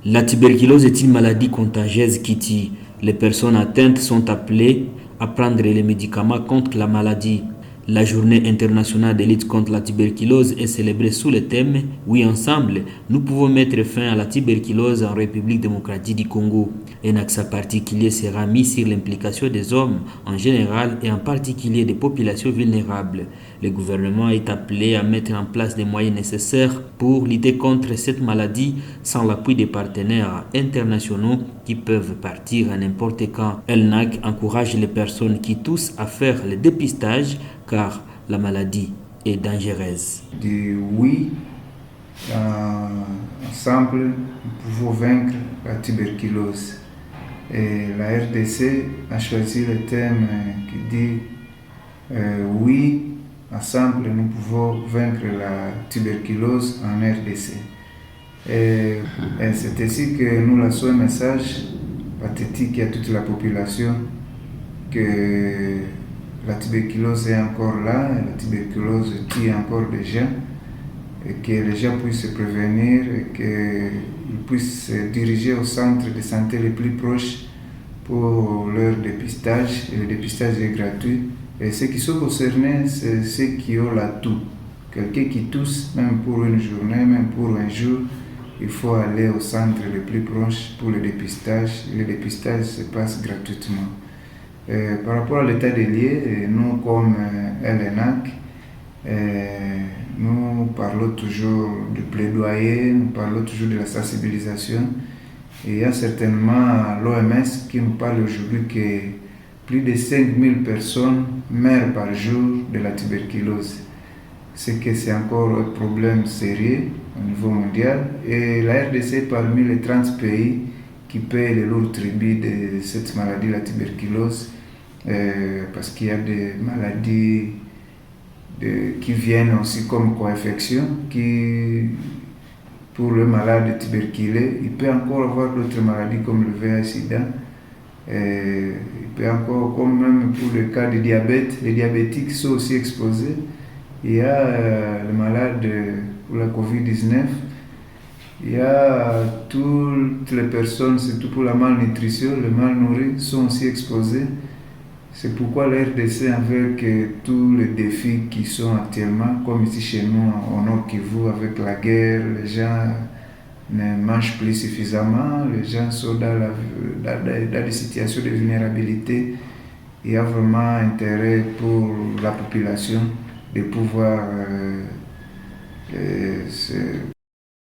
La tuberculose est une maladie contagieuse qui tue. Les personnes atteintes sont appelées à prendre les médicaments contre la maladie. La journée internationale de lutte contre la tuberculose est célébrée sous le thème Oui, ensemble, nous pouvons mettre fin à la tuberculose en République démocratique du Congo. Un accent particulier sera mis sur l'implication des hommes en général et en particulier des populations vulnérables. Le gouvernement est appelé à mettre en place les moyens nécessaires pour lutter contre cette maladie sans l'appui des partenaires internationaux qui peuvent partir à n'importe quand. ELNAC encourage les personnes qui toussent à faire le dépistage car la maladie est dangereuse. Oui, ensemble, nous pouvons vaincre la tuberculose. Et la RDC a choisi le thème qui dit oui, ensemble, nous pouvons vaincre la tuberculose en RDC. Et c'est ainsi que nous lançons un message pathétique à toute la population que la tuberculose est encore là, et la tuberculose tue encore des gens, et que les gens puissent se prévenir, et qu'ils puissent se diriger au centre de santé les plus proches pour leur dépistage. Et le dépistage est gratuit. Et ceux qui sont concernés, c'est ceux qui ont la toux. Quelqu'un qui tousse, même pour une journée, même pour un jour, il faut aller au centre le plus proche pour le dépistage. Et le dépistage se passe gratuitement. Par rapport à l'état des lieux, nous comme LNAC, nous parlons toujours du plaidoyer, nous parlons toujours de la sensibilisation. Et il y a certainement l'OMS qui nous parle aujourd'hui que plus de 5000 personnes meurent par jour de la tuberculose. C'est que c'est encore un problème sérieux au niveau mondial. Et la RDC est parmi les 30 pays qui paient le lourd tribut de cette maladie, la tuberculose, parce qu'il y a des maladies qui viennent aussi comme co-infection, qui, pour le malade tuberculeux, il peut encore avoir d'autres maladies comme le VIH-Sida. Il peut encore, comme même pour le cas de diabète, les diabétiques sont aussi exposés. Il y a le malade pour la COVID-19. Il y a toutes les personnes, surtout pour la malnutrition, les mal nourris sont aussi exposés. C'est pourquoi la RDC, avec tous les défis qui sont actuellement, comme ici chez nous au Nord Kivu, avec la guerre, les gens ne mangent plus suffisamment, les gens sont dans des situations de vulnérabilité. Il y a vraiment intérêt pour la population de pouvoir se